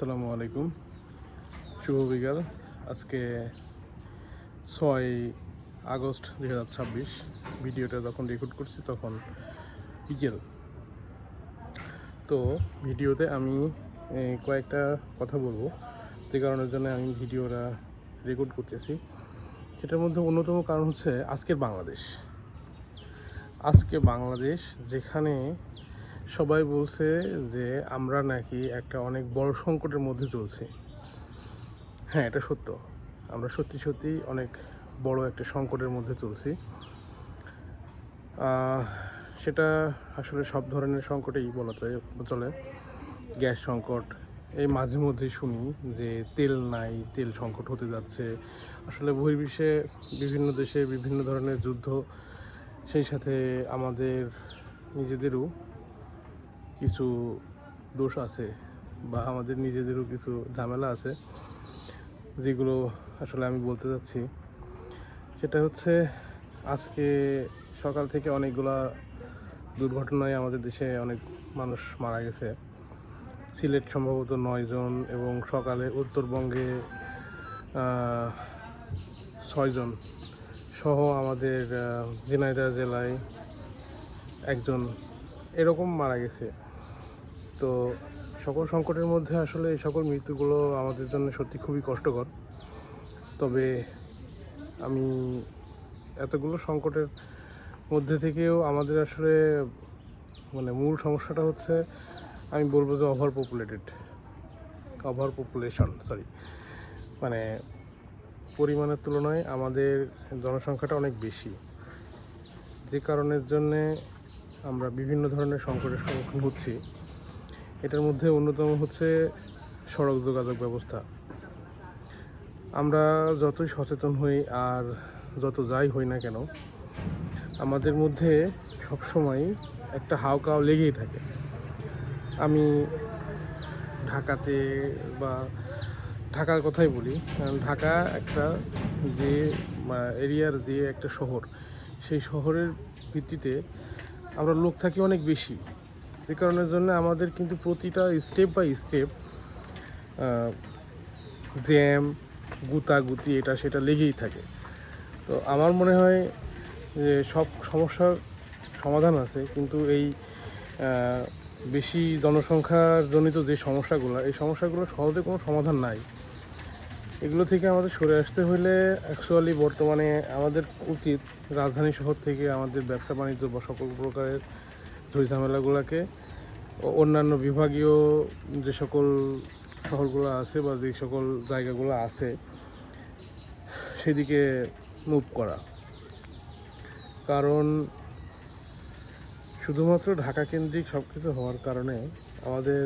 আসসালামু আলাইকুম, শুভ বিকাল। আজকে 6 আগস্ট 2026। ভিডিওটা যখন রেকর্ড করছি তখন বিকেল। তো ভিডিওতে আমি কয়েকটা কথা বলবো, যে কারণের জন্য আমি ভিডিওটা রেকর্ড করতেছি। সেটার মধ্যে অন্যতম কারণ হচ্ছে আজকে বাংলাদেশ যেখানে সবাই বলছে যে আমরা নাকি একটা অনেক বড় সংকটের মধ্যে চলছি। হ্যাঁ, এটা সত্য। আমরা সত্যি অনেক বড় একটা সংকটের মধ্যে চলছি। সেটা আসলে সব ধরনের সংকটেই বলা চলে। গ্যাস সংকট, এই মাঝে মধ্যেই শুনি যে তেল নাই, তেল সংকট হতে যাচ্ছে। আসলে বহির্বিশ্বে বিভিন্ন দেশে বিভিন্ন ধরনের যুদ্ধ, সেই সাথে আমাদের নিজেদেরও কিছু দোষ আছে বা আমাদের নিজেদেরও কিছু ঝামেলা আছে, যেগুলো আসলে আমি বলতে চাচ্ছি। সেটা হচ্ছে, আজকে সকাল থেকে অনেকগুলা দুর্ঘটনায় আমাদের দেশে অনেক মানুষ মারা গেছে। সিলেট সম্ভবত 9 জন, এবং সকালে উত্তরবঙ্গে 6 জন সহ আমাদের ঝিনাইদহ জেলায় একজন এরকম মারা গেছে। তো সকল সংকটের মধ্যে আসলে এই সকল মৃত্যুগুলো আমাদের জন্য সত্যি খুবই কষ্টকর। তবে আমি এতগুলো সংকটের মধ্যে থেকেও আমাদের আসলে মূল সমস্যাটা হচ্ছে, আমি বলবো যে ওভার পপুলেশন, মানে পরিমাণের তুলনায় আমাদের জনসংখ্যাটা অনেক বেশি, যে কারণের জন্যে আমরা বিভিন্ন ধরনের সংকটের সম্মুখীন হচ্ছি। এটার মধ্যে অন্যতম হচ্ছে সড়ক যোগাযোগ ব্যবস্থা। আমরা যতই সচেতন হই আর যত যাই হই না কেন, আমাদের মধ্যে সবসময় একটা হাওকাও লেগেই থাকে। আমি ঢাকাতে বা ঢাকার কথাই বলি, কারণ ঢাকা একটা যে এরিয়ার যে একটা শহর, সেই শহরের ভিত্তিতে আমরা লোক থাকি অনেক বেশি, যে কারণের জন্য আমাদের কিন্তু প্রতিটা স্টেপ বাই স্টেপ জ্যাম, গুতাগুতি, এটা সেটা লেগেই থাকে। তো আমার মনে হয় যে সব সমস্যার সমাধান আছে, কিন্তু এই বেশি জনসংখ্যার জনিত যে সমস্যাগুলো, এই সমস্যাগুলো সহজে কোনো সমাধান নাই। এগুলো থেকে আমাদের সরে আসতে হলে অ্যাকচুয়ালি বর্তমানে আমাদের উচিত রাজধানী শহর থেকে আমাদের ব্যবসা বাণিজ্য বা সকল প্রকারের ঝামেলাগুলোকে অন্যান্য বিভাগীয় যে সকল শহরগুলো আছে বা যে সকল জায়গাগুলো আছে সেদিকে মুভ করা। কারণ শুধুমাত্র ঢাকা কেন্দ্রিক সব কিছু হওয়ার কারণে আমাদের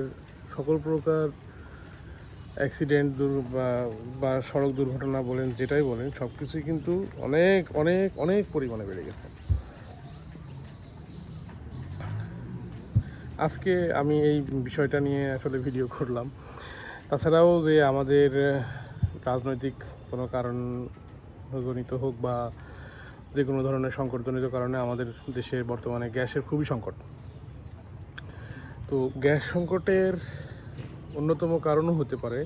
সকল প্রকার অ্যাক্সিডেন্ট বা সড়ক দুর্ঘটনা বলেন, যেটাই বলেন, সব কিছুই কিন্তু অনেক অনেক অনেক পরিমাণে বেড়ে গেছে। আজকে আমি এই বিষয়টা নিয়ে আসলে ভিডিও করলাম। তাছাড়াও যে আমাদের রাজনৈতিক কোনো কারণ জনিত হোক বা যে কোনো ধরনের সংকটজনিত কারণে আমাদের দেশে বর্তমানে গ্যাসের খুবই সংকট। তো গ্যাস সংকটের অন্যতম কারণও হতে পারে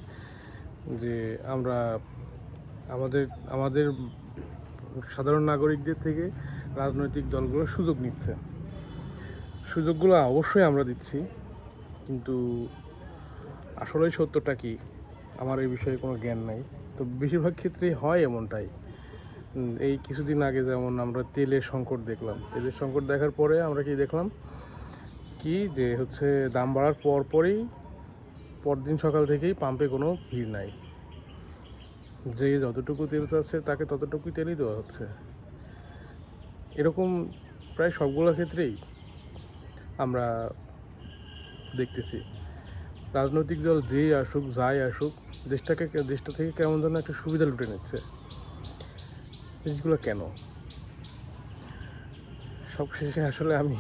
যে আমরা আমাদের আমাদের সাধারণ নাগরিকদের থেকে রাজনৈতিক দলগুলো সুযোগ নিচ্ছে। সুযোগগুলো অবশ্যই আমরা দিচ্ছি, কিন্তু আসলেই সত্যটা কি, আমার এই বিষয়ে কোনো জ্ঞান নাই। তো বেশিরভাগ ক্ষেত্রেই হয় এমনটাই। এই কিছুদিন আগে যেমন আমরা তেলের সংকট দেখলাম, তেলের সংকট দেখার পরে আমরা কি দেখলাম, কি যে হচ্ছে দাম বাড়ার পরদিন সকাল থেকেই পাম্পে কোনো ভিড় নাই। যে যতটুকু তেল চাচ্ছে তাকে ততটুকুই তেলই দেওয়া হচ্ছে। এরকম প্রায় সবগুলো ক্ষেত্রেই আমরা দেখতেছি। রাজনৈতিক দল যেই আসুক, যাই আসুক, দেশটা থেকে কেমন যেন একটা সুবিধা লুটে নিচ্ছে। জিনিসগুলো কেন? সবশেষে আসলে আমি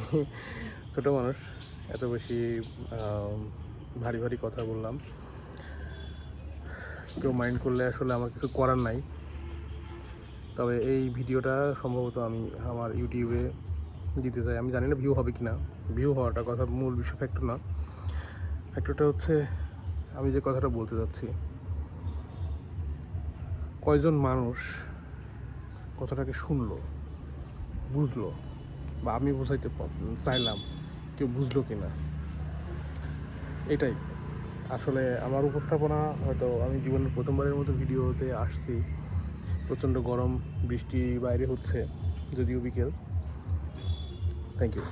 ছোট মানুষ, এত বেশি ভারী কথা বললাম। কেউ মাইন্ড করলে আসলে আমার কিছু করার নাই। তবে এই ভিডিওটা সম্ভবত আমি আমার ইউটিউবে দিতে চাই। আমি জানি না ভিউ হবে কি না। ভিউ হওয়াটা কথা মূল বিষয়, ফ্যাক্টর না। ফ্যাক্টরটা হচ্ছে আমি যে কথাটা বলতে যাচ্ছি, কয়জন মানুষ কথাটাকে শুনলো, বুঝলো, বা আমি বোঝাইতে চাইলাম কেউ বুঝলো কি না, এটাই আসলে আমার উপস্থাপনা। হয়তো আমি জীবনের প্রথমবারের মতো ভিডিওতে আসছি, প্রচণ্ড গরম, বৃষ্টি বাইরে হচ্ছে, যদিও বিকেল। Thank you.